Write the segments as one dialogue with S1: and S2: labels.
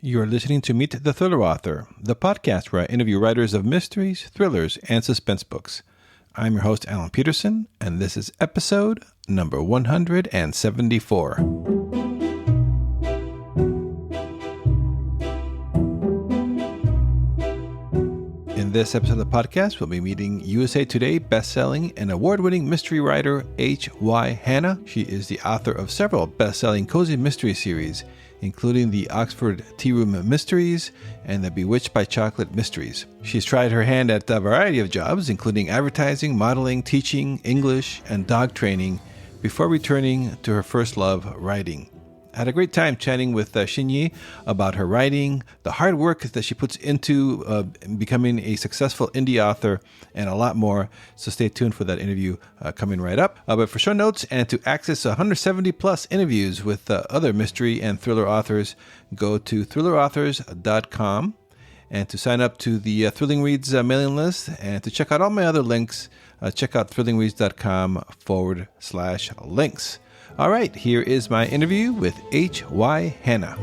S1: You are listening to Meet the Thriller Author, the podcast where I interview writers of mysteries, thrillers, and suspense books. I'm your host, Alan Peterson, and this is episode number 174. In this episode of the podcast, we'll be meeting USA Today bestselling and award-winning mystery writer H.Y. Hanna. She is the author of several best-selling cozy mystery series, including the Oxford Tea Room Mysteries and the Bewitched by Chocolate Mysteries. She's tried her hand at a variety of jobs, including advertising, modeling, teaching, English, and dog training, before returning to her first love, writing. I had a great time chatting with Xinyi about her writing, the hard work that she puts into becoming a successful indie author, and a lot more. So stay tuned for that interview coming right up. But for show notes and to access 170 plus interviews with other mystery and thriller authors, go to thrillerauthors.com. And to sign up to the Thrilling Reads mailing list and to check out all my other links, check out thrillingreads.com/links. All right, here is my interview with H.Y. Hanna.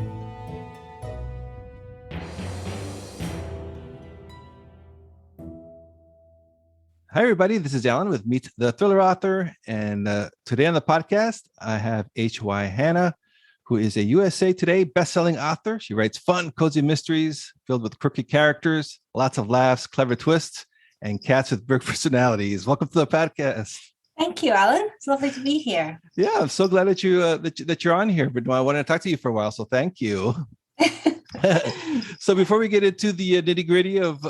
S1: Hi, everybody. This is Alan with Meet the Thriller Author. And today on the podcast, I have H.Y. Hanna, who is a USA Today bestselling author. She writes fun, cozy mysteries filled with quirky characters, lots of laughs, clever twists, and cats with big personalities. Welcome to the podcast.
S2: Thank you, Alan. It's lovely to be here.
S1: Yeah, I'm so glad that you're on here. But I wanted to talk to you for a while, so thank you. So before we get into the nitty gritty of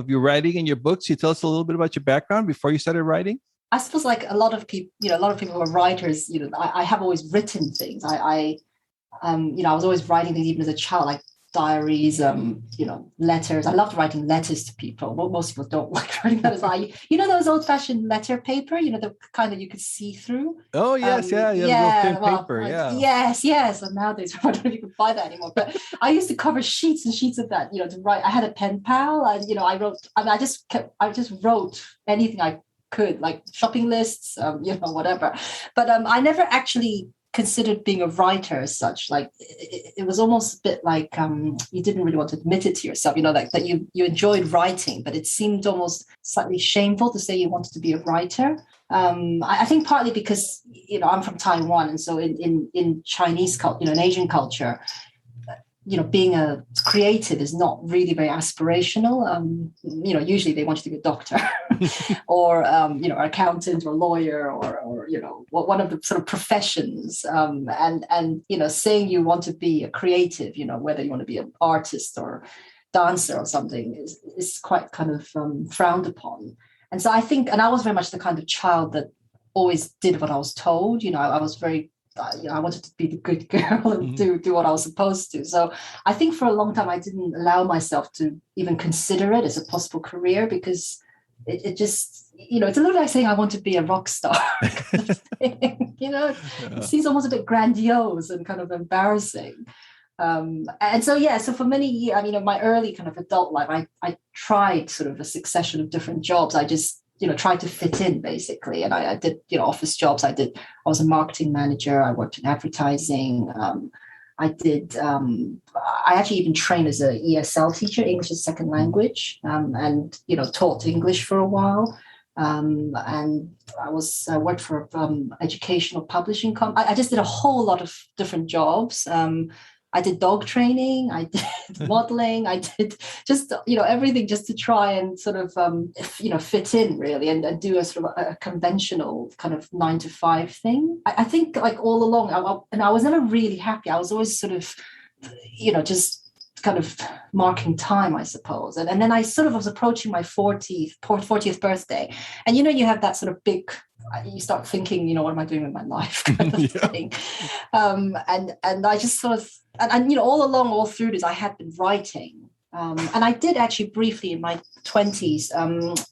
S1: your writing and your books, you tell us a little bit about your background before you started writing.
S2: I suppose, like a lot of people, a lot of people who are writers, I have always written things. I was always writing things even as a child, like diaries, letters. I loved writing letters to people. Well, most people don't like writing letters. Those old-fashioned letter paper, the kind that you could see through.
S1: Oh yes, thin paper, yeah.
S2: Yes. And nowadays, I don't know if you can buy that anymore. But I used to cover sheets and sheets of that, to write. I had a pen pal, and I wrote. I just wrote anything I could, like shopping lists, whatever. But I never actually considered being a writer as such. Like it was almost a bit like you didn't really want to admit it to yourself, that you enjoyed writing, but it seemed almost slightly shameful to say you wanted to be a writer. I think partly because I'm from Taiwan, and so in Chinese culture, in Asian culture, being a creative is not really very aspirational. Usually they want you to be a doctor or, an accountant or lawyer or one of the sort of professions. And saying you want to be a creative, whether you want to be an artist or dancer or something is quite kind of frowned upon. And so I think, and I was very much the kind of child that always did what I was told. I was very I wanted to be the good girl and do what I was supposed to. So I think for a long time I didn't allow myself to even consider it as a possible career, because it just, it's a little like saying I want to be a rock star. Kind of thing. It seems almost a bit grandiose and kind of embarrassing. So for many years, my early kind of adult life, I tried sort of a succession of different jobs. I just tried to fit in, basically. And I did, office jobs. I was a marketing manager. I worked in advertising. I actually even trained as a ESL teacher, English as a second language, and taught English for a while. And I worked for educational publishing I just did a whole lot of different jobs. I did dog training, I did modeling, I did just, everything just to try and sort of, fit in really and do a sort of a conventional kind of 9-to-5 thing. I think like all along, I was never really happy. I was always sort of, just kind of marking time, I suppose. And then I sort of was approaching my 40th birthday. And, you have that sort of big, you start thinking, what am I doing with my life kind of thing. And I just sort of, and all along, all through this, I had been writing. And I did actually briefly in my 20s,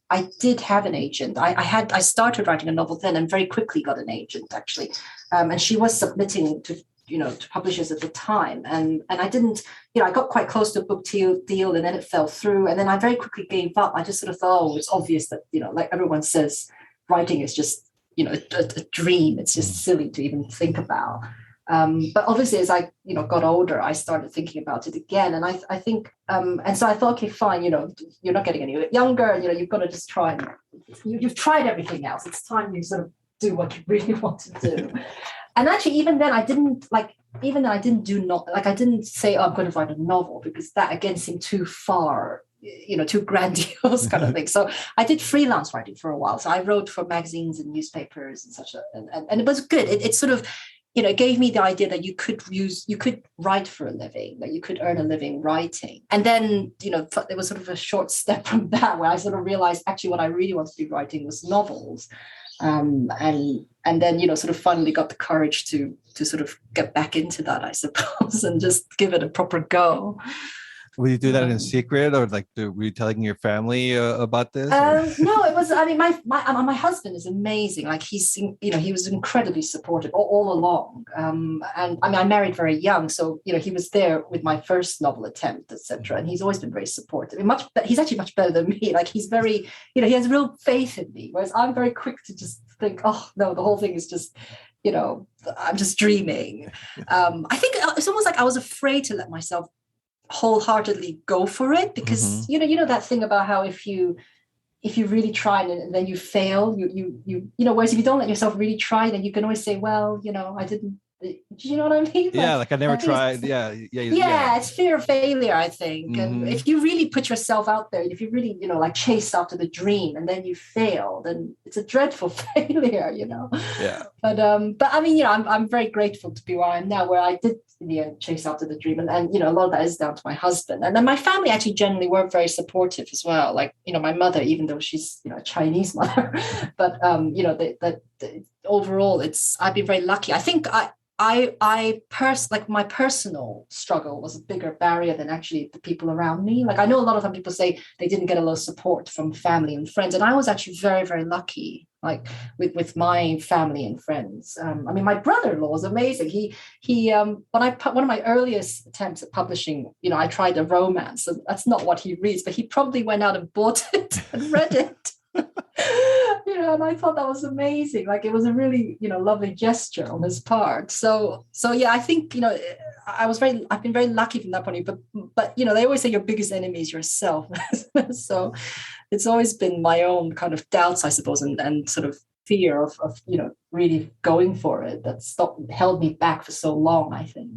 S2: I did have an agent. I started writing a novel then and very quickly got an agent, actually. And she was submitting to publishers at the time. And I didn't, I got quite close to a book deal and then it fell through. And then I very quickly gave up. I just sort of thought, it's obvious that, like everyone says, writing is just, a dream. It's just silly to even think about. But obviously, as I got older, I started thinking about it again, and I think, and so I thought, okay, fine, you're not getting any younger, and you've got to just try and you've tried everything else. It's time you sort of do what you really want to do. And actually, even then, I didn't I didn't say, oh, I'm going to write a novel, because that again seemed too far, too grandiose kind of thing. So I did freelance writing for a while. So I wrote for magazines and newspapers and such, and it was good. It sort of, it gave me the idea that you could write for a living, that you could earn a living writing. And then, there was sort of a short step from that where I sort of realized actually what I really wanted to be writing was novels. And then, sort of finally got the courage to sort of get back into that, I suppose, and just give it a proper go.
S1: Will you do that in secret, or were you telling your family about this?
S2: No, it was. I mean, my husband is amazing. Like he was incredibly supportive all along. And I mean, I married very young, so he was there with my first novel attempt, etc. And he's always been very supportive. He's actually much better than me. Like he's very, he has real faith in me, whereas I'm very quick to just think, oh no, the whole thing is just, I'm just dreaming. I think it's almost like I was afraid to let myself wholeheartedly go for it, because that thing about how if you really try and then you fail, whereas if you don't let yourself really try, then you can always say, well, I didn't. Do you know what I mean?
S1: I never tried.
S2: It's fear of failure, I think. And if you really put yourself out there, if you really chase after the dream and then you fail, then it's a dreadful failure. But I mean, I'm very grateful to be where I am now, where I did in the end chase after the dream, and a lot of that is down to my husband. And then my family actually generally were very supportive as well. Like my mother, even though she's a Chinese mother, but overall, I've been very lucky. I think my personal struggle was a bigger barrier than actually the people around me. Like I know a lot of time people say they didn't get a lot of support from family and friends, and I was actually very, very lucky. Like with my family and friends. I mean, my brother-in-law was amazing. He one of my earliest attempts at publishing, I tried a romance, and that's not what he reads, but he probably went out and bought it and read it. And I thought that was amazing. Like it was a really, lovely gesture on his part. So yeah, I think, I've been very lucky from that point of view, but they always say your biggest enemy is yourself. So it's always been my own kind of doubts, I suppose, and sort of fear of really going for it that's held me back for so long, I think.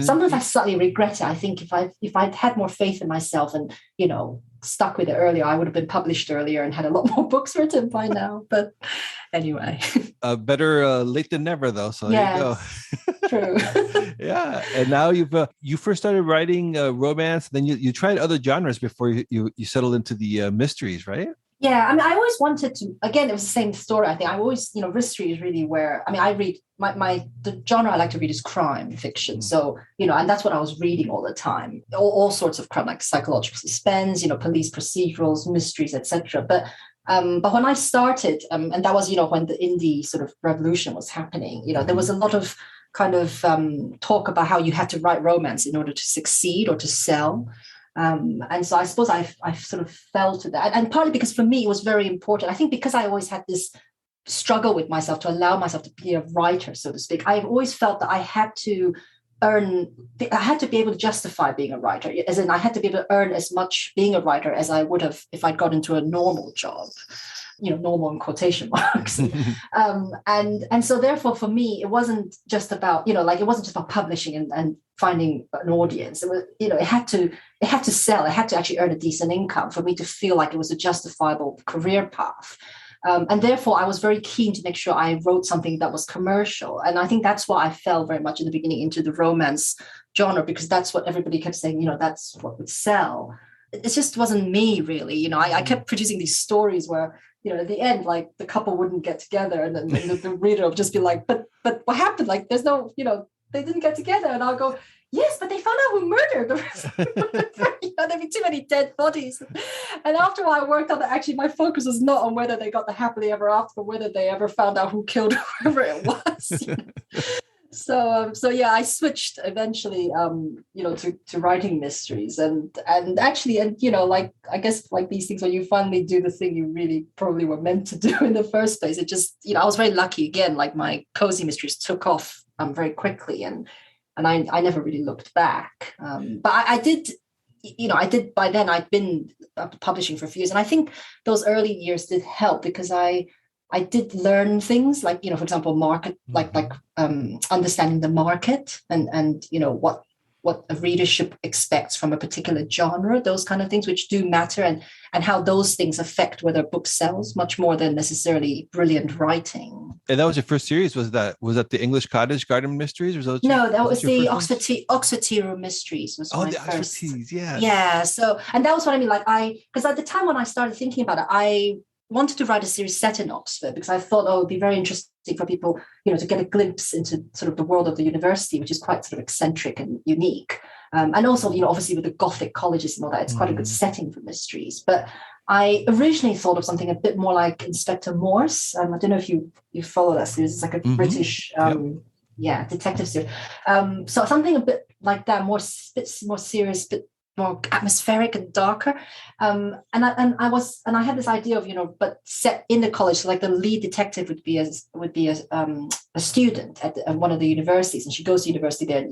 S2: Sometimes I slightly regret it. I think if I'd had more faith in myself and, stuck with it earlier, I would have been published earlier and had a lot more books written by now. But anyway.
S1: Better late than never, though. So there you go.
S2: True.
S1: Yeah. And now you first started writing romance, then you tried other genres before you settled into the mysteries, right?
S2: Yeah, I mean, I always wanted to, again, it was the same story. I think I always, mystery is really where, I mean, I read, the genre I like to read is crime fiction. So, and that's what I was reading all the time, all sorts of crime, like psychological suspense, police procedurals, mysteries, etc. But when I started, and that was, when the indie sort of revolution was happening, there was a lot of kind of talk about how you had to write romance in order to succeed or to sell. And so I suppose I sort of fell to that. And partly because for me, it was very important. I think because I always had this struggle with myself to allow myself to be a writer, so to speak, I've always felt that I had to be able to justify being a writer, as in I had to be able to earn as much being a writer as I would have if I'd got into a normal job. Normal in quotation marks. And so therefore for me, it wasn't just about, it wasn't just about publishing and finding an audience. It was, it had to sell, it had to actually earn a decent income for me to feel like it was a justifiable career path. And therefore I was very keen to make sure I wrote something that was commercial. And I think that's why I fell very much in the beginning into the romance genre, because that's what everybody kept saying, that's what would sell. It just wasn't me, really. I kept producing these stories where, at the end, like the couple wouldn't get together, and then the reader will just be like, but what happened? Like, there's no, they didn't get together. And I'll go, yes, but they found out who murdered the rest. There'd be too many dead bodies. And after I worked out that actually my focus was not on whether they got the happily ever after, but whether they ever found out who killed whoever it was. So yeah, I switched eventually, to writing mysteries, and actually, and like I guess like these things, when you finally do the thing you really probably were meant to do in the first place, it just I was very lucky again. Like my cozy mysteries took off very quickly, and I never really looked back. But I did. I did by then. I'd been publishing for a few years, and I think those early years did help because I did learn things like, for example, market, like understanding the market and what a readership expects from a particular genre, those kind of things, which do matter, and how those things affect whether a book sells much more than necessarily brilliant writing.
S1: And that was your first series? Was that the English Cottage Garden Mysteries?
S2: No, that was the Oxford Tea Room Mysteries was my
S1: the
S2: first.
S1: Oxford Teas, yes.
S2: Yeah. So, and that was what I mean. Like because at the time when I started thinking about it, I wanted to write a series set in Oxford because I thought, it would be very interesting for people, to get a glimpse into sort of the world of the university, which is quite sort of eccentric and unique. And also, obviously with the Gothic colleges and all that, it's quite a good setting for mysteries. But I originally thought of something a bit more like Inspector Morse. I don't know if you follow that series. It's like a British, detective series. So something a bit like that, bit more serious, bit more atmospheric and darker. And I had this idea of, but set in the college, so like the lead detective would be a student at one of the universities, and she goes to university there,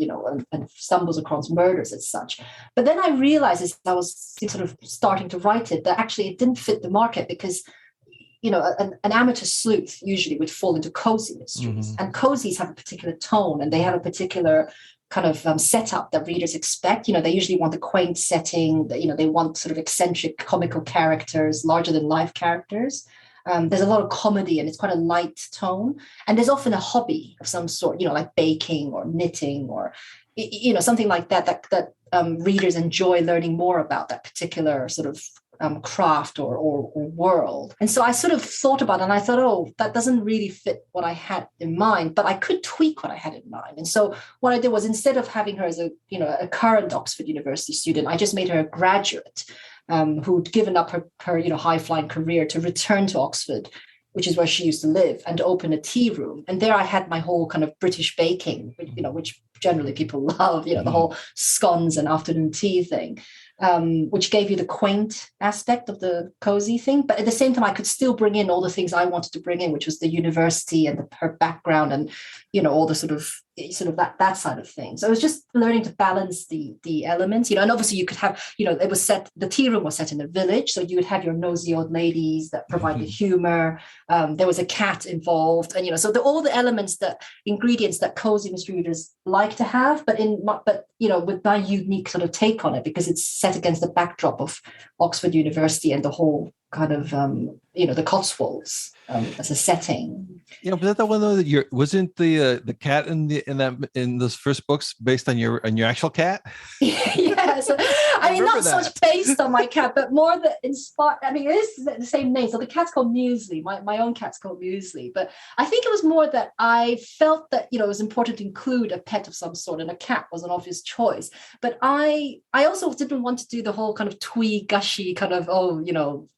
S2: and stumbles across murders as such. But then I realized as I was sort of starting to write it, that actually it didn't fit the market because an amateur sleuth usually would fall into cozy mysteries, and cozies have a particular tone, and they have a particular kind of setup that readers expect. They usually want a quaint setting, they want sort of eccentric comical characters, larger than life characters. There's a lot of comedy, and it's quite a light tone, and there's often a hobby of some sort, like baking or knitting or something like that readers enjoy learning more about that particular sort of craft or world. And so I sort of thought about it, and I thought, that doesn't really fit what I had in mind, but I could tweak what I had in mind. And so what I did was, instead of having her as a current Oxford University student, I just made her a graduate who'd given up her high-flying career to return to Oxford, which is where she used to live, and to open a tea room. And there I had my whole kind of British baking, which generally people love, the whole scones and afternoon tea thing. Which gave you the quaint aspect of the cozy thing. But at the same time, I could still bring in all the things I wanted to bring in, which was the university and her background and, all the sort of that side of things. So it was just learning to balance the elements, and obviously you could have, it was set, the tea room was set in a village. So you would have your nosy old ladies that provide the humor. There was a cat involved. And, so all the elements, ingredients that cozy mystery readers like to have, but with my unique sort of take on it, because it's set against the backdrop of Oxford University and the whole kind of the Cotswolds as a setting.
S1: Yeah, but that's the one though that wasn't the cat in those first books based on your actual cat?
S2: Yeah, so I mean, not so much based on my cat, but more the inspired. I mean, it is the same name. So the cat's called Muesli. My own cat's called Muesli. But I think it was more that I felt that it was important to include a pet of some sort, and a cat was an obvious choice. But I also didn't want to do the whole kind of twee gushy kind of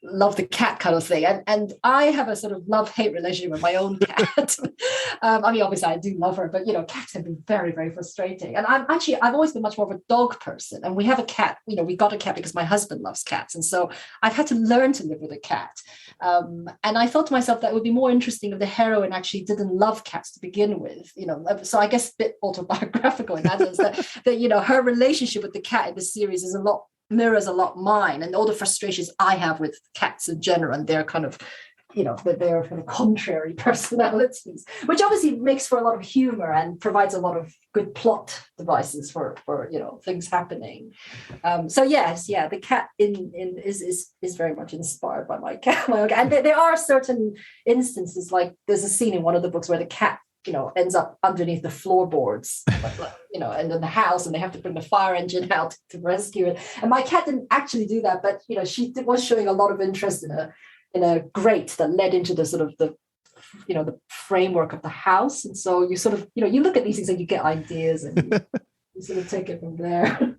S2: love the cat kind of thing. And I have a sort of love-hate relationship with my own cat. I mean, obviously I do love her, but cats have been very, very frustrating. And I've always been much more of a dog person. And we have a cat, we got a cat because my husband loves cats. And so I've had to learn to live with a cat. And I thought to myself that it would be more interesting if the heroine actually didn't love cats to begin with, so I guess a bit autobiographical in that sense, that her relationship with the cat in the series mirrors a lot mine, and all the frustrations I have with cats in general, and their kind of their kind of contrary personalities, which obviously makes for a lot of humor and provides a lot of good plot devices for things happening. So yes, the cat is very much inspired by my cat. And there are certain instances, like there's a scene in one of the books where the cat ends up underneath the floorboards, and in the house, and they have to bring the fire engine out to rescue it. And my cat didn't actually do that, but she was showing a lot of interest in a grate that led into the sort of the framework of the house. And so you sort of you look at these things and you get ideas, and you sort of take it from there.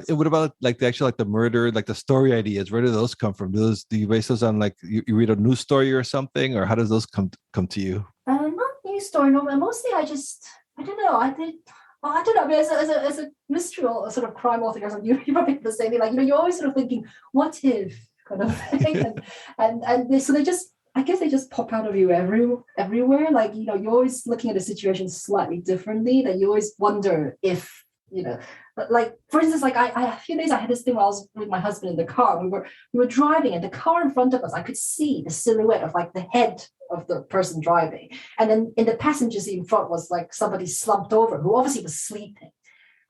S1: What about like the murder, like the story ideas? Where do those come from? Do you base those on like you read a news story or something, or how does those come to you?
S2: Not new story. No, mostly I don't know. I think. Well, I don't know. I mean, as a mystery or a sort of crime author, or something, you probably the same thing. Like, you're always sort of thinking, what if kind of thing, and they just. I guess they just pop out of you everywhere. Like, you're always looking at a situation slightly differently. That you always wonder if, but like, for instance, like a few days I had this thing where I was with my husband in the car. We were driving, and the car in front of us, I could see the silhouette of like the head of the person driving. And then in the passenger seat in front was like somebody slumped over who obviously was sleeping.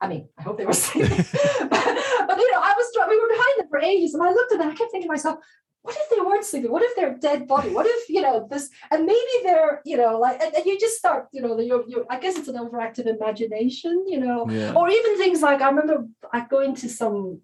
S2: I mean, I hope they were sleeping. but we were behind them for ages, and I looked at them, I kept thinking to myself, what if they weren't sleeping? What if they're a dead body? What if, this, and maybe they're, like, and you just start, I guess it's an overactive imagination,
S1: Yeah.
S2: or even things like, I remember going to some,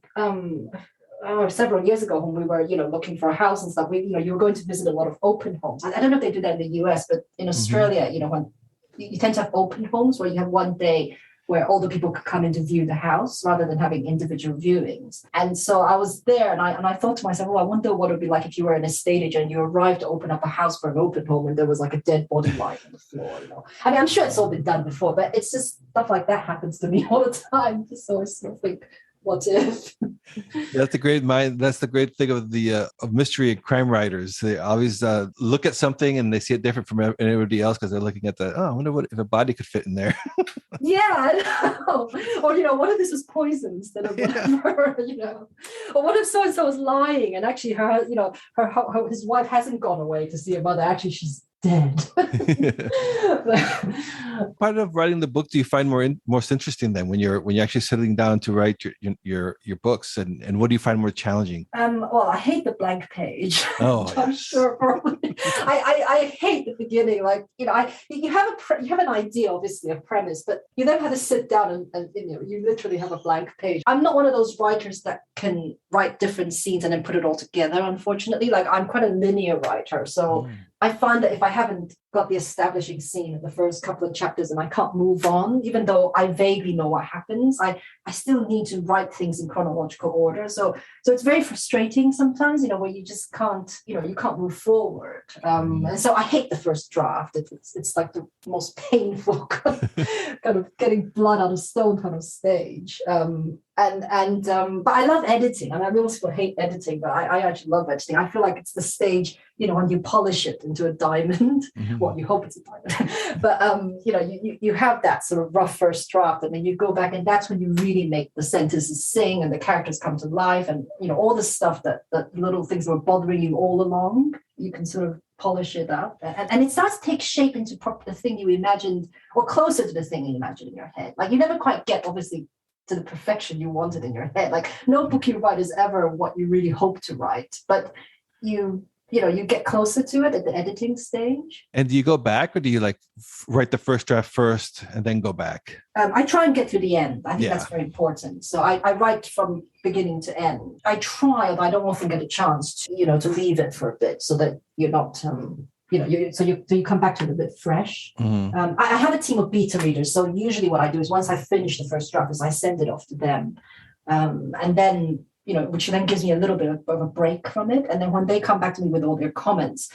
S2: several years ago when we were, looking for a house and stuff, you were going to visit a lot of open homes. I don't know if they do that in the US, but in Australia, when you tend to have open homes where you have one day where all the people could come in to view the house rather than having individual viewings. And so I was there, and I thought to myself, I wonder what it would be like if you were an estate agent and you arrived to open up a house for an open home and there was like a dead body lying on the floor. I mean, I'm sure it's all been done before, but it's just stuff like that happens to me all the time. So I sort of think, what if?
S1: That's the great mind. That's the great thing of the of mystery and crime writers. They always look at something and they see it different from everybody else because they're looking at I wonder what if a body could fit in there.
S2: Yeah, I know. Or what if this was poison instead of whatever, Or what if so and so is lying and actually his wife hasn't gone away to see her mother. Actually, she's dead.
S1: Part of writing the book do you find most interesting then when you're actually sitting down to write your books, and what do you find more challenging?
S2: Well, I hate the blank page.
S1: Oh,
S2: I'm sure probably. I hate the beginning. Like, you have an idea, obviously, a premise, but you then have to sit down and you literally have a blank page. I'm not one of those writers that can write different scenes and then put it all together, unfortunately. Like, I'm quite a linear writer, so I find that if I haven't got the establishing scene in the first couple of chapters and I can't move on, even though I vaguely know what happens, I still need to write things in chronological order. So it's very frustrating sometimes, where you just can't, you can't move forward. And so I hate the first draft. It's like the most painful kind of getting blood out of stone kind of stage. But I love editing. I mean, most people hate editing, but I actually love editing. I feel like it's the stage, when you polish it into a diamond. Well, you hope it's a diamond. But you have that sort of rough first draft, and then you go back, and that's when you really make the sentences sing and the characters come to life, and all the stuff that little things that were bothering you all along, you can sort of polish it up, and it starts to take shape into the thing you imagined, or closer to the thing you imagined in your head. Like, you never quite get, obviously, to the perfection you wanted in your head. Like, no book you write is ever what you really hope to write, but you get closer to it at the editing stage.
S1: And do you go back, or do you like write the first draft first and then go back?
S2: I try and get to the end. I think that's very important. So I write from beginning to end. I try, although I don't often get a chance to, to leave it for a bit so that you're not, so you come back to it a bit fresh. I have a team of beta readers. So usually what I do is once I finish the first draft is I send it off to them. And then, which then gives me a little bit of a break from it. And then when they come back to me with all their comments,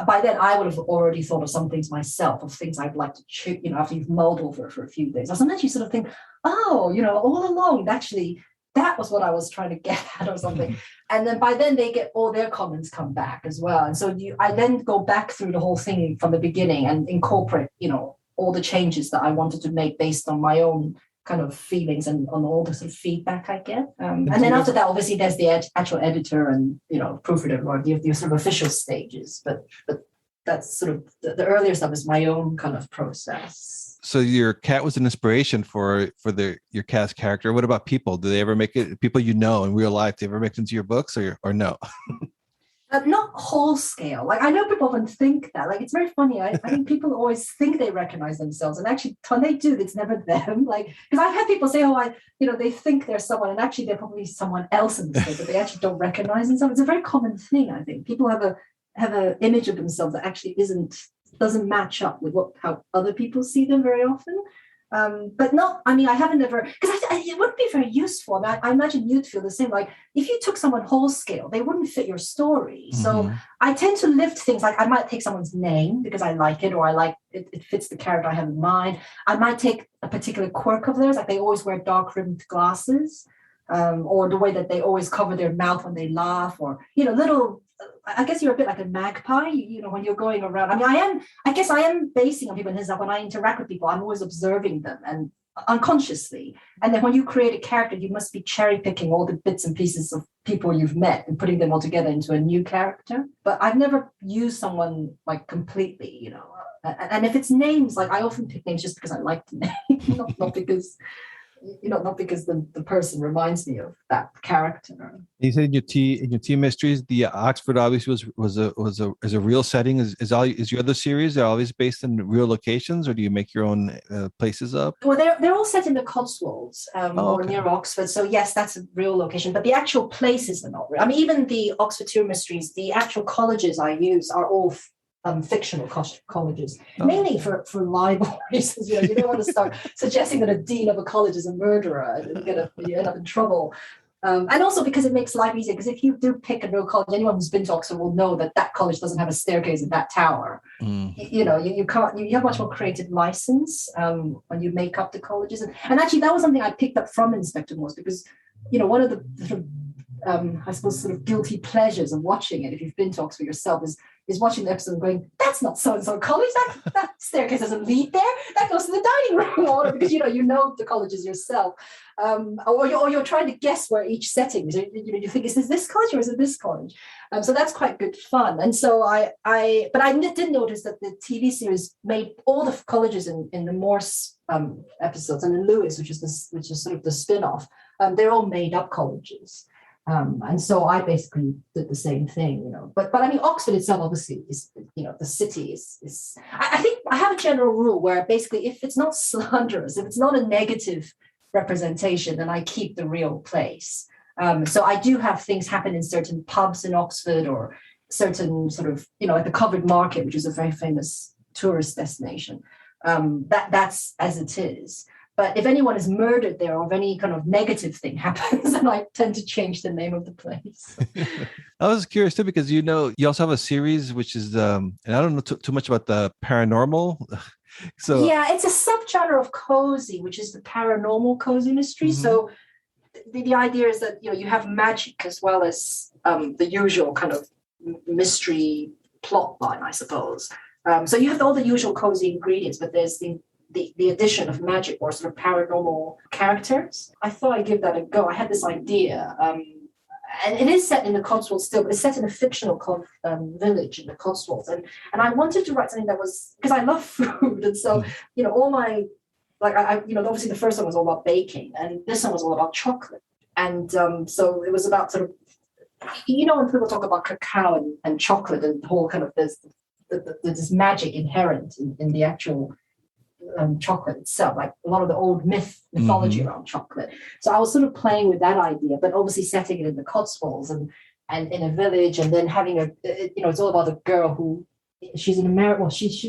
S2: by then I would have already thought of some things myself, of things I'd like to choose, after you've mulled over it for a few days. Or sometimes you sort of think, all along, actually, that was what I was trying to get at or something. And then by then they get all their comments come back as well. And so I then go back through the whole thing from the beginning and incorporate, all the changes that I wanted to make based on my own kind of feelings and on all the sort of feedback I get. And then after that, obviously, there's the actual editor and, proofreader, or the sort of official stages. But that's sort of the earlier stuff is my own kind of process.
S1: So your cat was an inspiration for your cat's character. What about people? Do they ever make it, people in real life, do they ever make it into your books or no?
S2: Not whole scale. Like, I know people often think that. Like, it's very funny. I think people always think they recognize themselves, and actually, when they do, it's never them. Like, because I've had people say, they think they're someone, and actually they're probably someone else in the story, but they actually don't recognize themselves. It's a very common thing. I think people have an image of themselves that actually doesn't match up with how other people see them very often. But not, I mean, I haven't ever, because it wouldn't be very useful. I mean, I imagine you'd feel the same. Like if you took someone whole scale, they wouldn't fit your story. So I tend to lift things, like I might take someone's name because I like it, or I like it fits the character I have in mind. I might take a particular quirk of theirs, like they always wear dark rimmed glasses, or the way that they always cover their mouth when they laugh, or, little, I guess you're a bit like a magpie, when you're going around. I mean, I guess I am basing on people in his, when I interact with people, I'm always observing them and unconsciously. And then when you create a character, you must be cherry picking all the bits and pieces of people you've met and putting them all together into a new character. But I've never used someone like completely, and if it's names, like I often pick names just because I like the name, not because not because the person reminds me of that character.
S1: You said in your tea mysteries, the Oxford obviously is a real setting. Is your other series, they're always based in real locations, or do you make your own places up?
S2: Well, they're all set in the Cotswolds or near Oxford. So yes, that's a real location, but the actual places are not real. I mean, even the Oxford Tour Mysteries, the actual colleges I use are all fictional colleges, mainly for libel reasons. You don't want to start suggesting that a dean of a college is a murderer and you end up in trouble. And also because it makes life easier, because if you do pick a real college, anyone who's been to Oxford will know that college doesn't have a staircase in that tower. You have much more creative license when you make up the colleges. And actually that was something I picked up from Inspector Morse, because one of the sort of I suppose sort of guilty pleasures of watching it, if you've been to Oxford yourself, is watching the episode and going, that's not so-and-so college, that staircase doesn't lead there, that goes to the dining room, or because you know the colleges yourself, or you're trying to guess where each setting is. You think, is this college or is it this college? So that's quite good fun. And so I did notice that the TV series made all the colleges in the Morse episodes, and in Lewis, which is sort of the spin-off, they're all made up colleges. And so I basically did the same thing, But I mean, Oxford itself obviously is, the city is. I think I have a general rule where basically, if it's not slanderous, if it's not a negative representation, then I keep the real place. So I do have things happen in certain pubs in Oxford, or certain sort of, at the Covered Market, which is a very famous tourist destination. That's as it is. But if anyone is murdered there, or if any kind of negative thing happens, then I tend to change the name of the place.
S1: I was curious too, because you also have a series which is, and I don't know too much about the paranormal. So
S2: yeah, it's a subgenre of cozy, which is the paranormal cozy mystery. So the idea is that you have magic as well as the usual kind of mystery plot line, I suppose. So you have all the usual cozy ingredients, but there's the addition of magic or sort of paranormal characters. I thought I'd give that a go. I had this idea, and it is set in the Cotswolds still, but it's set in a fictional village in the Cotswolds. And I wanted to write something that was, because I love food, and so all my, like I obviously the first one was all about baking, and this one was all about chocolate. And so it was about sort of, when people talk about cacao and chocolate, and the whole kind of there's this magic inherent in the actual chocolate itself, like a lot of the old mythology around chocolate. So I was sort of playing with that idea, but obviously setting it in the Cotswolds and in a village, and then having it's all about a girl who she's an American. Well, she's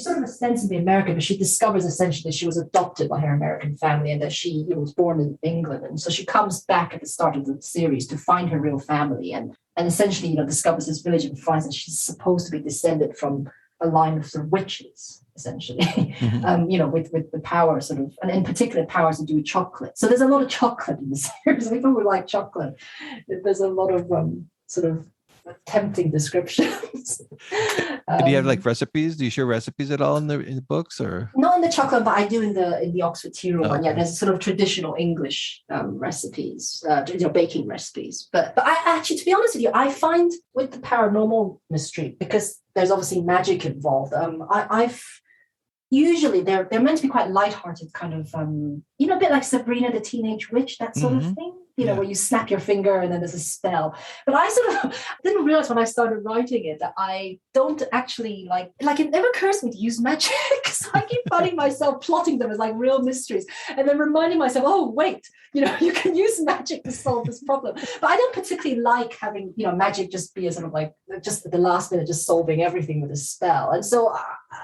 S2: sort of ostensibly American, but she discovers essentially that she was adopted by her American family, and that she was born in England, and so she comes back at the start of the series to find her real family, and essentially discovers this village and finds that she's supposed to be descended from a line of sort of witches, essentially, with the power sort of, and in particular powers to do with chocolate. So there's a lot of chocolate in the series. People who like chocolate, there's a lot of sort of tempting descriptions.
S1: Do you have like recipes? Do you share recipes at all in the books, or
S2: not in the chocolate, but I do in the Oxford Tea Room one. Yeah, there's sort of traditional English recipes, baking recipes. But I actually, to be honest with you, I find with the paranormal mystery, because there's obviously magic involved. I've usually they're meant to be quite lighthearted, kind of a bit like Sabrina the Teenage Witch, that sort of thing. where you snap your finger and then there's a spell. But I sort of didn't realize when I started writing it that I don't actually like it never occurs to me to use magic. So I keep finding myself plotting them as like real mysteries and then reminding myself, oh, wait, you can use magic to solve this problem. But I don't particularly like having, magic just be a sort of like just at the last minute, just solving everything with a spell. And so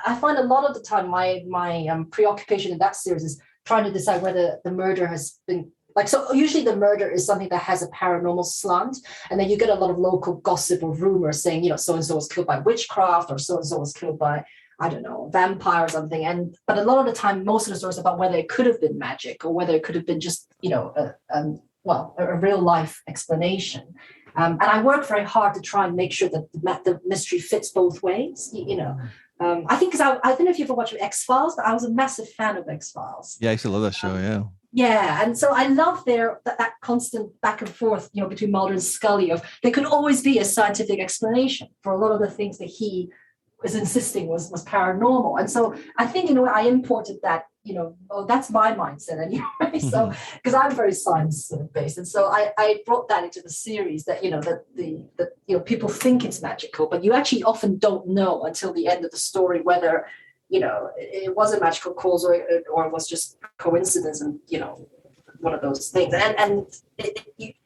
S2: I find a lot of the time my preoccupation in that series is trying to decide whether the murder has been so usually the murder is something that has a paranormal slant, and then you get a lot of local gossip or rumors saying, so-and-so was killed by witchcraft or so-and-so was killed by, I don't know, vampire or something. But a lot of the time, most of the stories about whether it could have been magic or whether it could have been just, a real life explanation. And I work very hard to try and make sure that the mystery fits both ways, I think because I don't know if you ever watched X-Files, but I was a massive fan of X-Files.
S1: Yeah, I used to love that show, yeah.
S2: Yeah, and so I love that constant back and forth, between Mulder and Scully of there could always be a scientific explanation for a lot of the things that he was insisting was paranormal. And so I think, I imported that, that's my mindset anyway. So, because I'm very science based. And so I brought that into the series that, that people think it's magical, but you actually often don't know until the end of the story whether it was a magical cause or it was just coincidence and, one of those things. And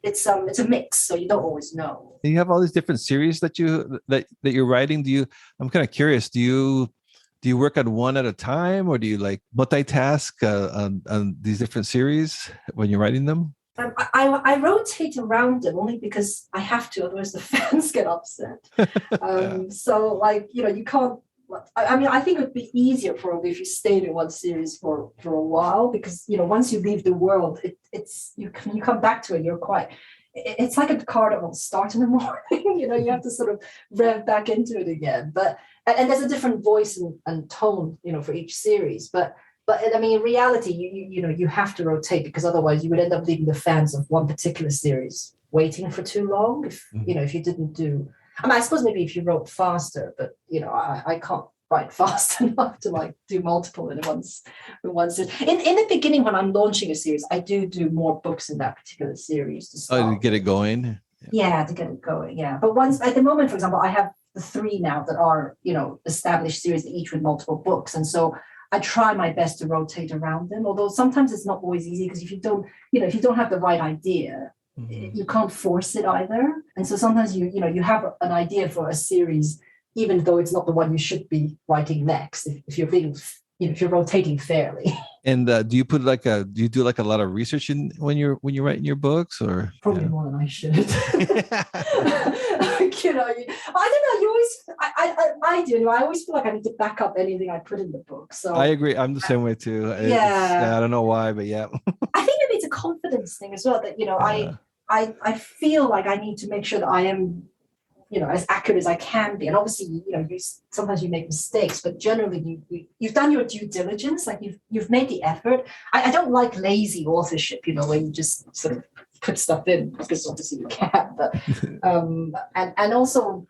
S2: it's a mix, so you don't always know.
S1: You have all these different series that you're writing. I'm kind of curious, do you work on one at a time, or do you like multitask on these different series when you're writing them?
S2: I rotate around them only because I have to, otherwise the fans get upset. So you can't. I mean, I think it would be easier probably if you stayed in one series for a while, because once you leave the world, it's you come back to it. It's like a car that won't start in the morning. You have to sort of rev back into it again. But and there's a different voice and tone, for each series. But I mean, in reality, you have to rotate, because otherwise you would end up leaving the fans of one particular series waiting for too long. If if you didn't do. I mean, I suppose maybe if you wrote faster, but I can't write fast enough to do multiple in one series. In the beginning, when I'm launching a series, I do more books in that particular series to start.
S1: To get it going.
S2: Yeah, to get it going. Yeah, but once at the moment, for example, I have the 3 now that are established series, each with multiple books, and so I try my best to rotate around them. Although sometimes it's not always easy, because if you don't have the right idea. Mm-hmm. You can't force it either, and so sometimes you have an idea for a series, even though it's not the one you should be writing next. If you're being, if you're rotating fairly. And
S1: do you do a lot of research when you're writing your books, or
S2: probably more than I should? I don't know. You always, I do. I always feel like I need to back up anything I put in the book. So
S1: I agree. I'm the same way too. I don't know why, but yeah.
S2: I think maybe it's a confidence thing as well. That I feel like I need to make sure that I am, as accurate as I can be. And obviously, sometimes you make mistakes, but generally you've done your due diligence. Like you've made the effort. I don't like lazy authorship, where you just sort of put stuff in because obviously you can. But and also,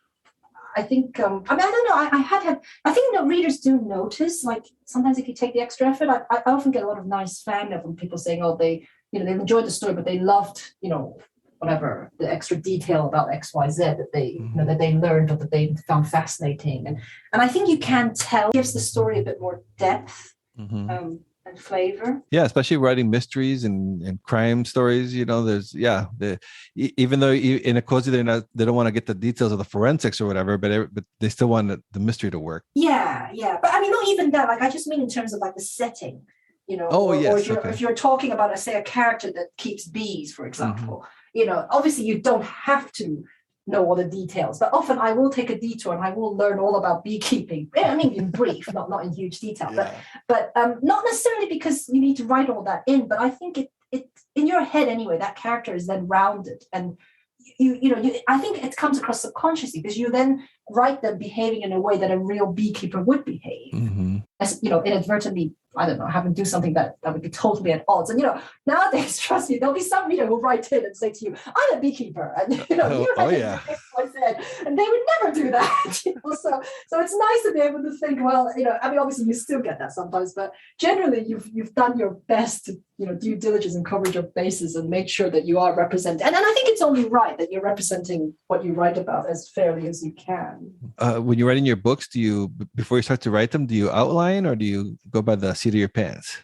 S2: I think I don't know. I think readers do notice. Like sometimes if you take the extra effort, I often get a lot of nice fan mail from people saying, oh, they enjoyed the story, but they loved whatever the extra detail about XYZ that they that they learned or that they found fascinating, and I think you can tell it gives the story a bit more depth. Mm-hmm. And flavor.
S1: Yeah, especially writing mysteries and crime stories. There's even though in a cozy they don't want to get the details of the forensics or whatever, but they still want the mystery to work.
S2: Yeah. But I mean, not even that. Like I just mean in terms of like the setting. Or if you're talking about, say, a character that keeps bees, for example. Mm-hmm. Obviously you don't have to know all the details, but often I will take a detour and I will learn all about beekeeping. I mean, in brief, not in huge detail, but not necessarily because you need to write all that in. But I think it in your head anyway, that character is then rounded, and I think it comes across subconsciously because you then write them behaving in a way that a real beekeeper would behave. Mm-hmm. As inadvertently, I don't know, have them do something that would be totally at odds. And nowadays, trust me, there'll be some reader who write in and say to you, "I'm a beekeeper," and I said, and they would never do that. So it's nice to be able to think, well, obviously you still get that sometimes, but generally you've done your best to, due diligence and coverage of bases and make sure that you are represented. And I think it's only right that you're representing what you write about as fairly as you can.
S1: When you're writing your books, before you start to write them, do you outline or do you go by the seat of your pants?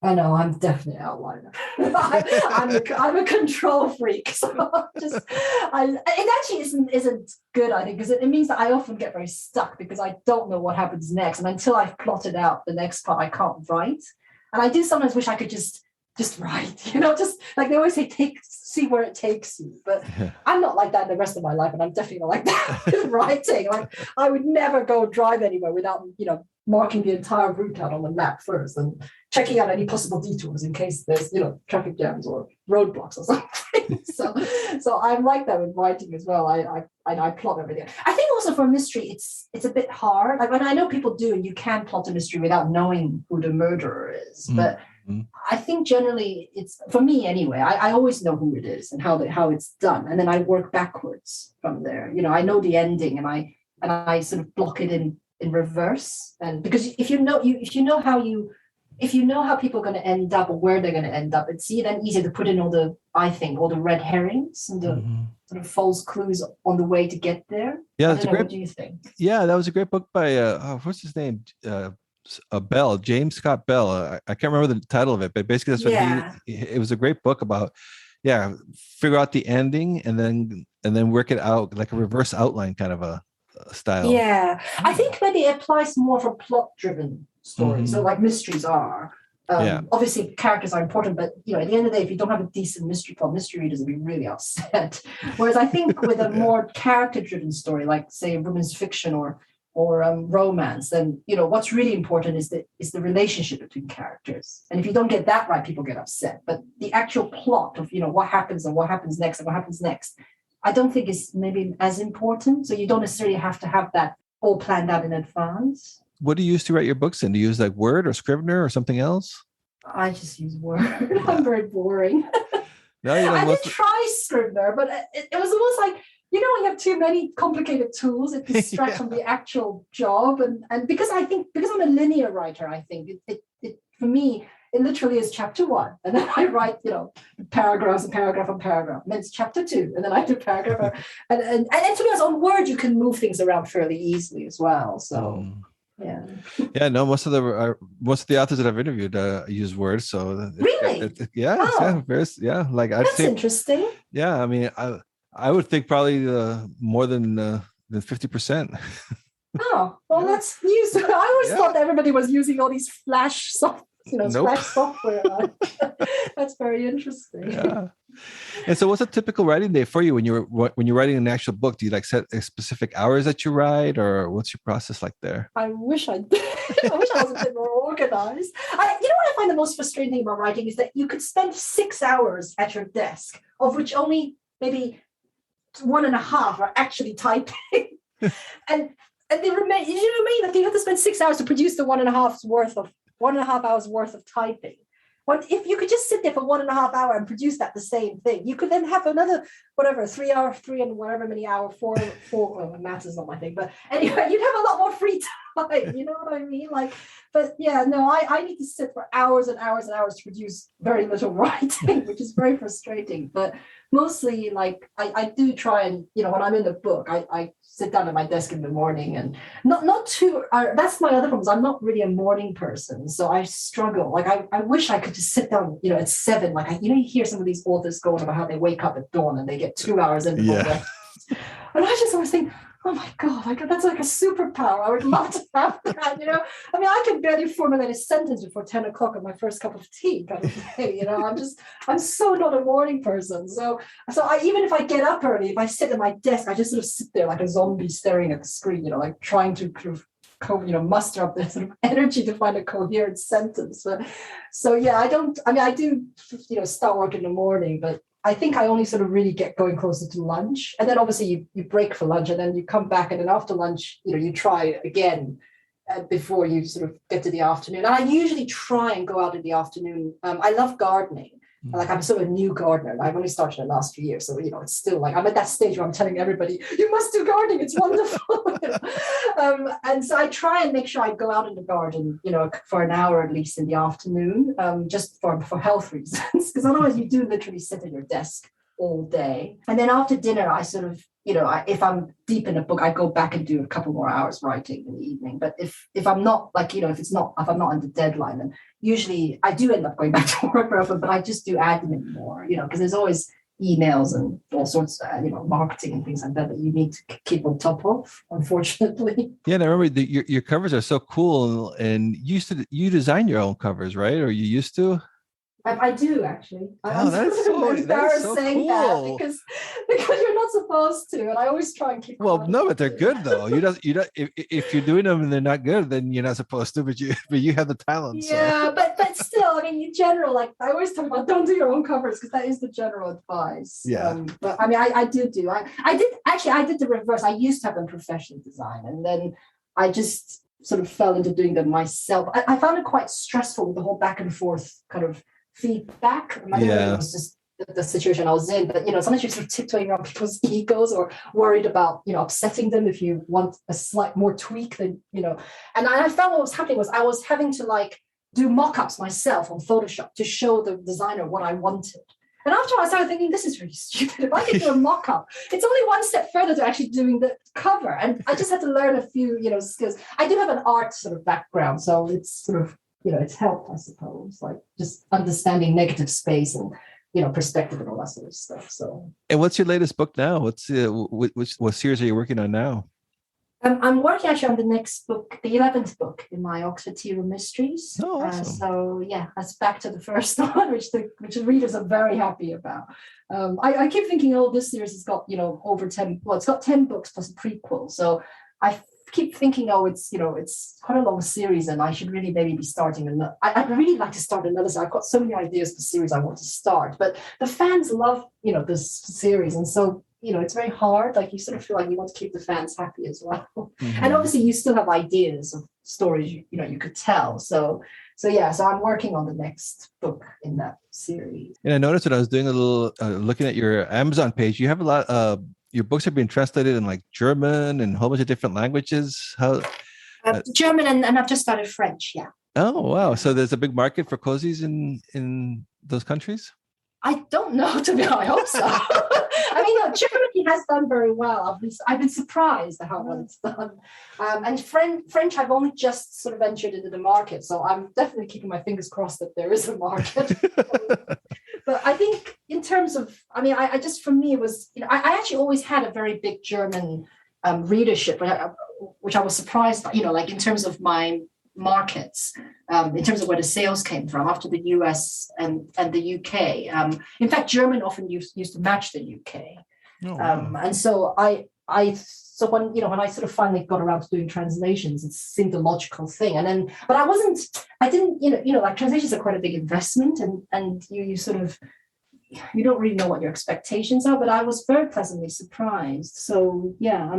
S2: I know I'm definitely an outliner. I'm a control freak, so it actually isn't good. I think because it means that I often get very stuck because I don't know what happens next, and until I've plotted out the next part, I can't write. And I do sometimes wish I could just write, just like they always say, see where it takes you. But I'm not like that the rest of my life, and I'm definitely not like that with writing. Like I would never go drive anywhere without marking the entire route out on the map first and checking out any possible detours in case there's, traffic jams or roadblocks or something. So I'm like that with writing as well. I plot everything. I think also for a mystery, it's a bit hard. Like when I know people do, and you can plot a mystery without knowing who the murderer is. But I think generally it's, for me anyway, I always know who it is and how it's done. And then I work backwards from there. I know the ending and I sort of block it in reverse. And because if you know how people are going to end up or where they're going to end up, it's then easier to put in all the red herrings and the sort of false clues on the way to get there.
S1: Yeah, that's
S2: what do you think?
S1: Yeah, that was a great book by what's his name? Bell, James Scott Bell. I can't remember the title of it, but basically that's what it was a great book about. Yeah, figure out the ending and then work it out like a reverse outline kind of a style.
S2: Yeah, I think maybe it applies more for plot-driven stories. So like mysteries are. Obviously characters are important, but at the end of the day, if you don't have a decent mystery plot, mystery readers will be really upset. Whereas I think with a more character-driven story, like say women's fiction or romance, then what's really important is the relationship between characters. And if you don't get that right, people get upset. But the actual plot of what happens and what happens next and what happens next, I don't think is maybe as important. So you don't necessarily have to have that all planned out in advance.
S1: What do you use to write your books in? Do you use like Word or Scrivener or something else?
S2: I just use Word. Yeah. I'm very boring.
S1: No,
S2: I did try Scrivener, but it was almost like, when you have too many complicated tools, it distracts from the actual job. And because I'm a linear writer, I think it for me, it literally is chapter 1. And then I write, paragraphs and paragraph and paragraph. And then it's chapter 2. And then I do paragraph. And to be honest, on Word, you can move things around fairly easily as well. So, yeah.
S1: Yeah, no, most of the authors that I've interviewed use Word. So
S2: really?
S1: Like
S2: that's interesting.
S1: Yeah, I mean, I would think probably more than 50%.
S2: Oh, well, that's news. I always thought that everybody was using all these Flash Flash software. That's very interesting.
S1: Yeah. And so, what's a typical writing day for you when you're writing an actual book? Do you like set specific hours that you write, or what's your process like there?
S2: I wish I did. I wish I was a bit more organized. What I find the most frustrating about writing is that you could spend 6 hours at your desk, of which only maybe 1.5 are actually typing, and they remain. You know what I mean? Like you have to spend 6 hours to produce the 1.5 hours worth of typing. Well, if you could just sit there for 1.5 hours and produce the same thing, you could then have another 3 and whatever many hour, four. Well, maths is not my thing, but anyway, you'd have a lot more free time. You know what I mean? But yeah, no, I need to sit for hours and hours and hours to produce very little writing, which is very frustrating. But mostly, I do try and when I'm in the book, I sit down at my desk in the morning and not too. That's my other problem. I'm not really a morning person, so I struggle. I wish I could just sit down, at 7. You hear some of these authors going about how they wake up at dawn and they get 2 hours in before breakfast. And I just always think, oh my God, that's like a superpower. I would love to have that, I mean, I can barely formulate a sentence before 10 o'clock on my first cup of tea kind of day, I'm so not a morning person. So even if I get up early, if I sit at my desk, I just sort of sit there like a zombie staring at the screen, trying to muster up the sort of energy to find a coherent sentence. So yeah, I do, start work in the morning, but I think I only sort of really get going closer to lunch. And then obviously you break for lunch and then you come back and then after lunch, you try again before you sort of get to the afternoon. And I usually try and go out in the afternoon. I love gardening. Like I'm sort of a new gardener. I've only started in the last few years. So, it's still like I'm at that stage where I'm telling everybody, you must do gardening. It's wonderful. And so I try and make sure I go out in the garden, for an hour at least in the afternoon, just for health reasons. Because otherwise you do literally sit at your desk all day. And then after dinner, I sort of, if I'm deep in a book, I go back and do a couple more hours writing in the evening. But if I'm not if I'm not under deadline, then usually I do end up going back to work very often, but I just do admin more, because there's always emails and all sorts of, marketing and things like that you need to keep on top of, unfortunately.
S1: Yeah, and I remember your covers are so cool, and you design your own covers, right? Or you used to?
S2: I do actually.
S1: Oh, that's so
S2: saying
S1: cool.
S2: that because you're not supposed to, and I always try and keep.
S1: Well, no, but they're good though. You don't. If you're doing them and they're not good, then you're not supposed to. But you have the talent.
S2: Yeah,
S1: so.
S2: but still, I mean, in general, like I always talk about, don't do your own covers because that is the general advice.
S1: Yeah.
S2: But I mean, I did the reverse. I used to have done professional design, and then I just sort of fell into doing them myself. I found it quite stressful with the whole back and forth kind of feedback. It was just the situation I was in, but sometimes you're sort of tiptoeing around people's egos or worried about upsetting them if you want a slight more tweak than and I found what was happening was I was having to like do mock-ups myself on Photoshop to show the designer what I wanted. And after I started thinking, this is really stupid. If I could do a mock-up, it's only one step further to actually doing the cover. And I just had to learn a few skills. I do have an art sort of background, so it's sort of it's helped, I suppose, like just understanding negative space and, perspective and all that sort of stuff. So.
S1: And what's your latest book now? What's what series are you working on now?
S2: I'm working actually on the next book, the 11th book in my Oxford Tea Room Mysteries.
S1: Oh, awesome.
S2: So yeah, that's back to the first one, which the readers are very happy about. I keep thinking, this series has got, over 10, well, it's got 10 books plus a prequel. So I keep thinking, it's quite a long series and I should really maybe be starting another. I'd really like to start another. So I've got so many ideas for series I want to start, but the fans love, this series. And so, it's very hard. Like you sort of feel like you want to keep the fans happy as well. Mm-hmm. And obviously you still have ideas of stories, you could tell. So I'm working on the next book in that series.
S1: And I noticed that I was doing a little, looking at your Amazon page, you have a lot your books have been translated in like German and a whole bunch of different languages. How?
S2: German and I've just started French. Yeah.
S1: Oh, wow. So there's a big market for cozies in those countries?
S2: I don't know, to be honest. I hope so. I mean, Germany has done very well. I've been surprised at how well it's done. And French, I've only just sort of ventured into the market. So I'm definitely keeping my fingers crossed that there is a market. But I think in terms of, I just, for me, it was, I actually always had a very big German readership, which I was surprised by, like in terms of my markets, in terms of where the sales came from after the US and the UK. In fact, German often used to match the UK. Oh, wow. And so so when I sort of finally got around to doing translations, it seemed a logical thing. And then, but I didn't, like translations are quite a big investment and you sort of, you don't really know what your expectations are, but I was very pleasantly surprised. So yeah, I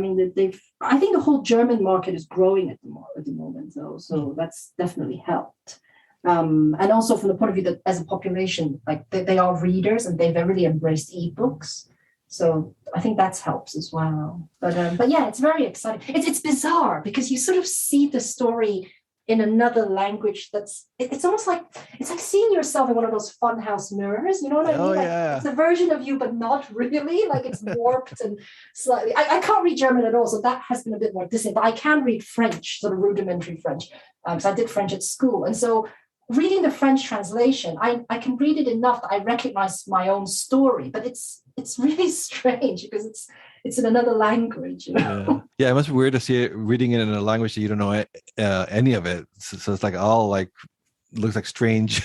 S2: think the whole German market is growing at the moment though. So that's definitely helped. And also from the point of view that as a population, like they are readers and they've really embraced ebooks. So I think that helps as well. But yeah, it's very exciting. It's bizarre because you sort of see the story in another language it's almost like it's like seeing yourself in one of those funhouse mirrors, you know what I mean? Like, yeah. It's a version of you, but not really. Like it's warped and slightly. I can't read German at all, so that has been a bit more distant. But I can read French, sort of rudimentary French, because I did French at school, and so reading the French translation, I can read it enough that I recognize my own story, but it's really strange because it's in another language.
S1: Yeah, it must be weird to see it reading it in a language that you don't know any of it. So it's like all like looks like strange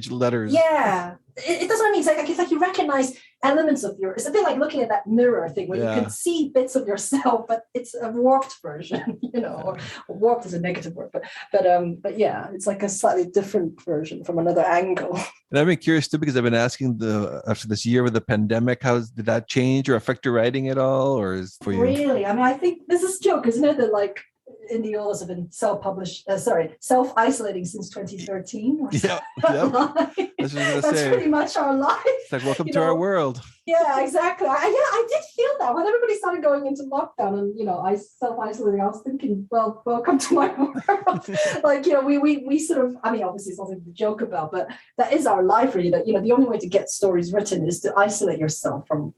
S1: letters.
S2: Yeah, it doesn't mean it's like you recognize elements of it's a bit like looking at that mirror thing where you can see bits of yourself, but it's a warped version, or warped is a negative word, but yeah, it's like a slightly different version from another angle.
S1: And I've been curious too, because I've been asking after this year with the pandemic, did that change or affect your writing at all, or is for you?
S2: Really, I think this is a joke, isn't it? That like indie authors have been self-isolating since 2013 or
S1: Yeah,
S2: That's pretty much our life.
S1: It's like, welcome to our world.
S2: Yeah, exactly. I did feel that when everybody started going into lockdown and, I self-isolating, I was thinking, well, welcome to my world. Like, we sort of, I mean, obviously it's something to joke about, but that is our life really, that, the only way to get stories written is to isolate yourself from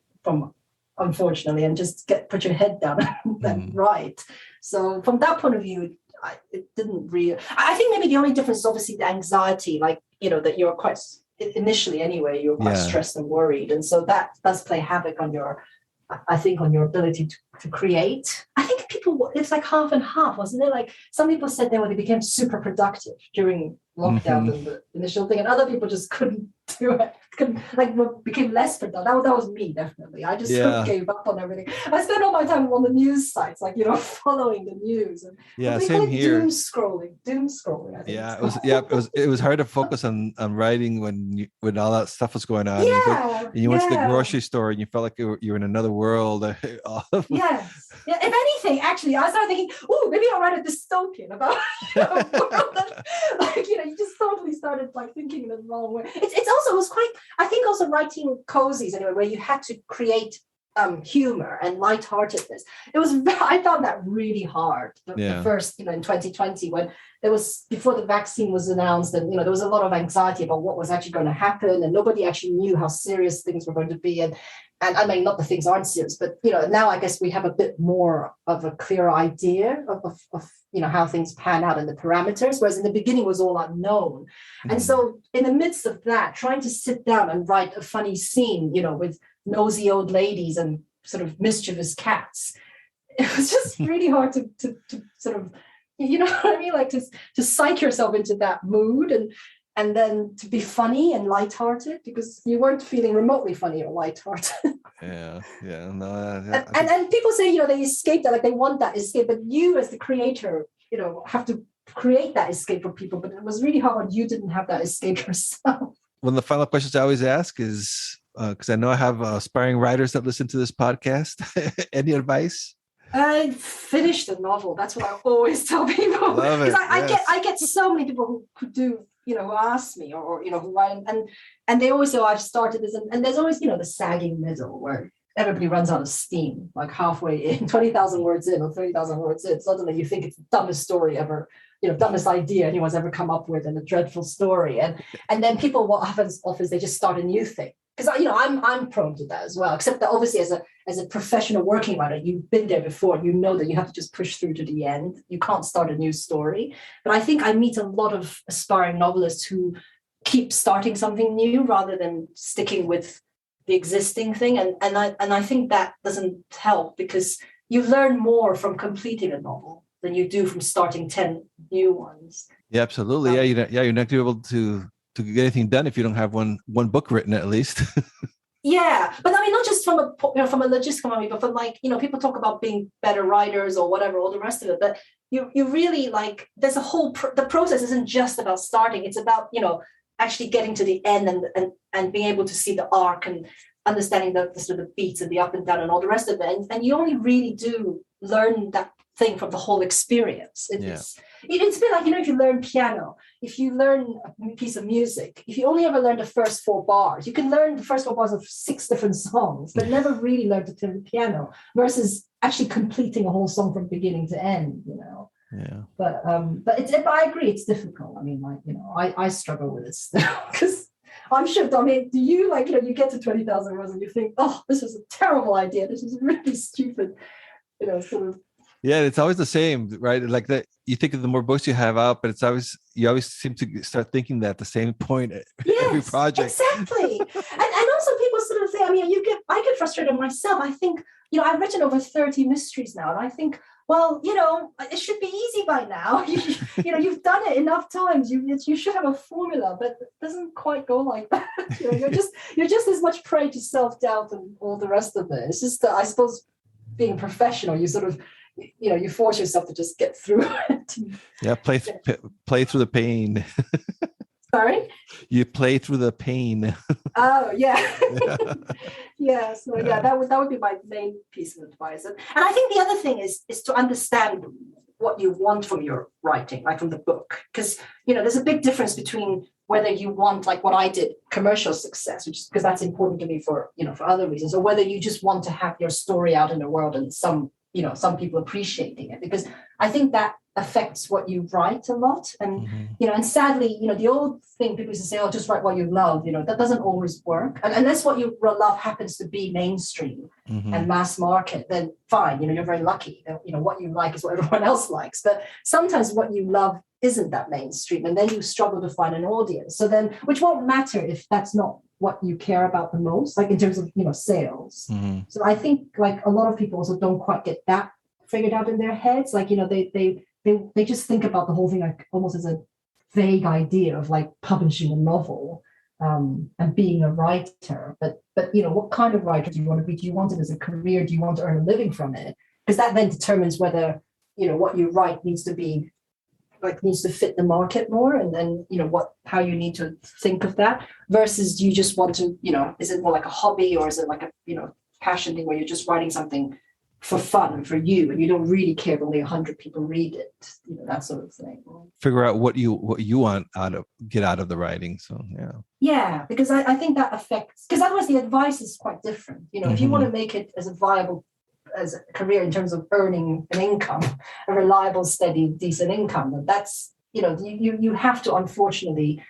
S2: unfortunately, and just put your head down and write. So from that point of view, it didn't really, I think maybe the only difference is obviously the anxiety, like, that you're quite, initially anyway, you're quite stressed and worried. And so that does play havoc on your ability to create. I think it's like half and half, wasn't it? Like some people said they became super productive during lockdown and the initial thing, and other people just couldn't do it. Became less productive. That was me, definitely. I just sort of gave up on everything. I spent all my time on the news sites, like, following the news. And
S1: same here.
S2: Doom scrolling. I think
S1: it was hard to focus on writing when all that stuff was going on. You went to the grocery store and you felt like you were in another world.
S2: Yes. Yeah. If anything, actually, I started thinking, oh, maybe I'll write a dystopian about a world that, you just totally started thinking in the wrong way. It was quite, I think also writing cozies anyway, where you had to create humor and lightheartedness. I found that really hard. The first, in 2020, when before the vaccine was announced, and there was a lot of anxiety about what was actually going to happen, and nobody actually knew how serious things were going to be. And I mean, not that things aren't serious, but now I guess we have a bit more of a clear idea of how things pan out and the parameters, whereas in the beginning was all unknown. And so in the midst of that, trying to sit down and write a funny scene, with nosy old ladies and sort of mischievous cats, it was just really hard to sort of, you know what I mean? Like to psych yourself into that mood and then to be funny and lighthearted, because you weren't feeling remotely funny or lighthearted. And people say, they escape that, like they want that escape, but you as the creator, have to create that escape for people. But it was really hard when you didn't have that escape yourself.
S1: One of the final questions I always ask is, because I know I have aspiring writers that listen to this podcast, any advice?
S2: I finished the novel. That's what I always tell people.
S1: Love it.
S2: I get so many people who do, who ask me or who write, and they always say, I've started this, and there's always, the sagging middle where everybody runs out of steam, like halfway in, 20,000 words in or 30,000 words in. Suddenly you think it's the dumbest story ever, dumbest idea anyone's ever come up with, and a dreadful story. And then people, what happens often is they just start a new thing. Because, I'm prone to that as well, except that obviously as a professional working writer, you've been there before, that you have to just push through to the end. You can't start a new story. But I think I meet a lot of aspiring novelists who keep starting something new rather than sticking with the existing thing. And I think that doesn't help, because you learn more from completing a novel than you do from starting 10 new ones.
S1: Yeah, absolutely. You're not going to be able to get anything done if you don't have one book written at least.
S2: Yeah, but I mean, not just from a logistical point, but from people talk about being better writers or whatever, all the rest of it. But you really there's a whole the process isn't just about starting. It's about actually getting to the end and being able to see the arc and understanding the sort of beats and the up and down and all the rest of it. And you only really do learn that thing from the whole experience. It's a bit like, if you learn piano, if you learn a piece of music, if you only ever learn the first 4 bars, you can learn the first 4 bars of 6 different songs, but never really learn to play the piano, versus actually completing a whole song from beginning to end,
S1: Yeah.
S2: But I agree, it's difficult. I mean, I struggle with it still, because I'm sure, I mean, do you you get to 20,000 words and you think, oh, this was a terrible idea, this is really stupid, sort of.
S1: Yeah, it's always the same, right? Like that, you think of the more books you have out, but you always seem to start thinking that at the same point at every project.
S2: Exactly. and also people sort of say, I mean, I get frustrated myself. I think, I've written over 30 mysteries now, and I think, well, it should be easy by now. You've done it enough times. You should have a formula, but it doesn't quite go like that. You're just as much prey to self-doubt and all the rest of it. It's just, I suppose, being professional, you sort of, you force yourself to just get through it.
S1: Yeah, play through the pain.
S2: Sorry?
S1: You play through the pain.
S2: Oh, yeah. Yeah, so that would be my main piece of advice. And I think the other thing is to understand what you want from your writing, like from the book. Because, there's a big difference between whether you want, like what I did, commercial success, which is because that's important to me for other reasons, or whether you just want to have your story out in the world and some people appreciating it. Because I think that affects what you write a lot. And, and sadly, the old thing people used to say, oh, just write what you love, that doesn't always work. And unless what you love happens to be mainstream and mass market, then fine, you're very lucky. What you like is what everyone else likes. But sometimes what you love isn't that mainstream, and then you struggle to find an audience. So then, which won't matter if that's not what you care about the most, like in terms of, sales. So I think like a lot of people also don't quite get that figured out in their heads. Like, they just think about the whole thing like almost as a vague idea of like publishing a novel and being a writer. But what kind of writer do you want to be? Do you want it as a career? Do you want to earn a living from it? Because that then determines whether, what you write needs to fit the market more, and then how you need to think of that, versus do you just want to, is it more like a hobby, or is it like a passion thing where you're just writing something for fun and for you, and you don't really care if only 100 people read it, that sort of thing.
S1: Figure out what you want get out of the writing. So
S2: yeah, because I think that affects, because otherwise the advice is quite different. If you want to make it as a career in terms of earning an income, a reliable, steady, decent income, then that's, you have to unfortunately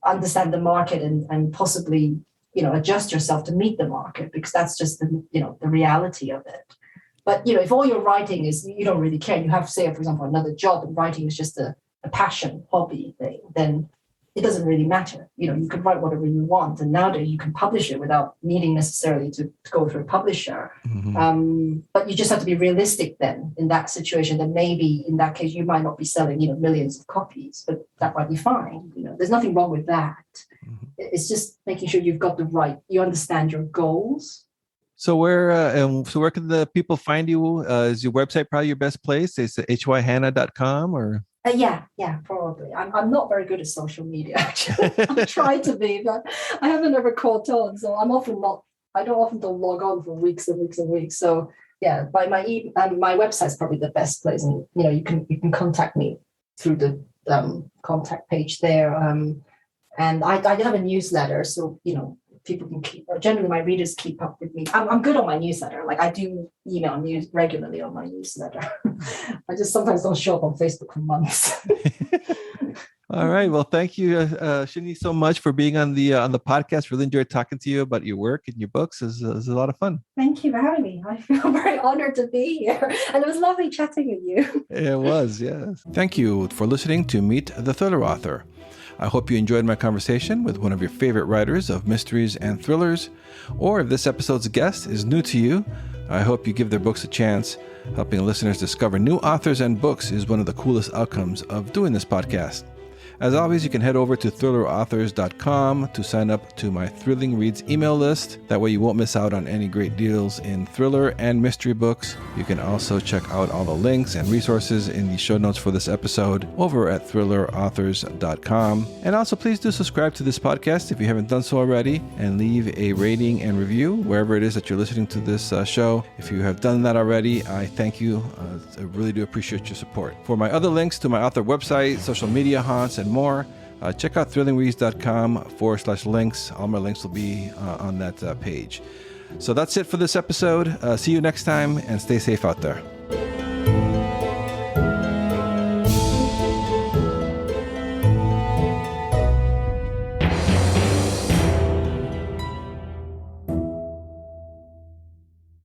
S2: understand the market and possibly, adjust yourself to meet the market, because that's just the reality of it. But, if all your writing is, you don't really care, you have, say, for example, another job, and writing is just a passion, hobby thing, then it doesn't really matter. You can write whatever you want, and nowadays you can publish it without needing necessarily to go through a publisher. But you just have to be realistic then in that situation, that maybe in that case you might not be selling, millions of copies, but that might be fine. There's nothing wrong with that. It's just making sure you've got you understand your goals.
S1: So where can the people find you? Is your website probably your best place? Is it hyhanna.com or?
S2: Yeah, probably. I'm not very good at social media, actually. I try to be, but I haven't ever caught on. So I don't log on for weeks and weeks and weeks. So yeah, my website's probably the best place. And, you can contact me through the contact page there. And I have a newsletter. So, people can generally my readers keep up with me. I'm good on my newsletter. Like I do email news regularly on my newsletter. I just sometimes don't show up on Facebook for months.
S1: All right. Well, thank you, Shini, so much for being on the podcast. Really enjoyed talking to you about your work and your books. It was a lot of fun.
S2: Thank you for having me. I feel very honored to be here. And it was lovely chatting with you.
S1: It was, yes. Thank you for listening to Meet the Thriller Author. I hope you enjoyed my conversation with one of your favorite writers of mysteries and thrillers. Or if this episode's guest is new to you, I hope you give their books a chance. Helping listeners discover new authors and books is one of the coolest outcomes of doing this podcast. As always, you can head over to thrillerauthors.com to sign up to my Thrilling Reads email list. That way you won't miss out on any great deals in thriller and mystery books. You can also check out all the links and resources in the show notes for this episode over at thrillerauthors.com. And also please do subscribe to this podcast if you haven't done so already, and leave a rating and review wherever it is that you're listening to this show. If you have done that already, I thank you. I really do appreciate your support. For my other links to my author website, social media haunts, and more, check out thrillingreads.com/links. All my links will be on that page. So that's it for this episode. See you next time, and stay safe out there.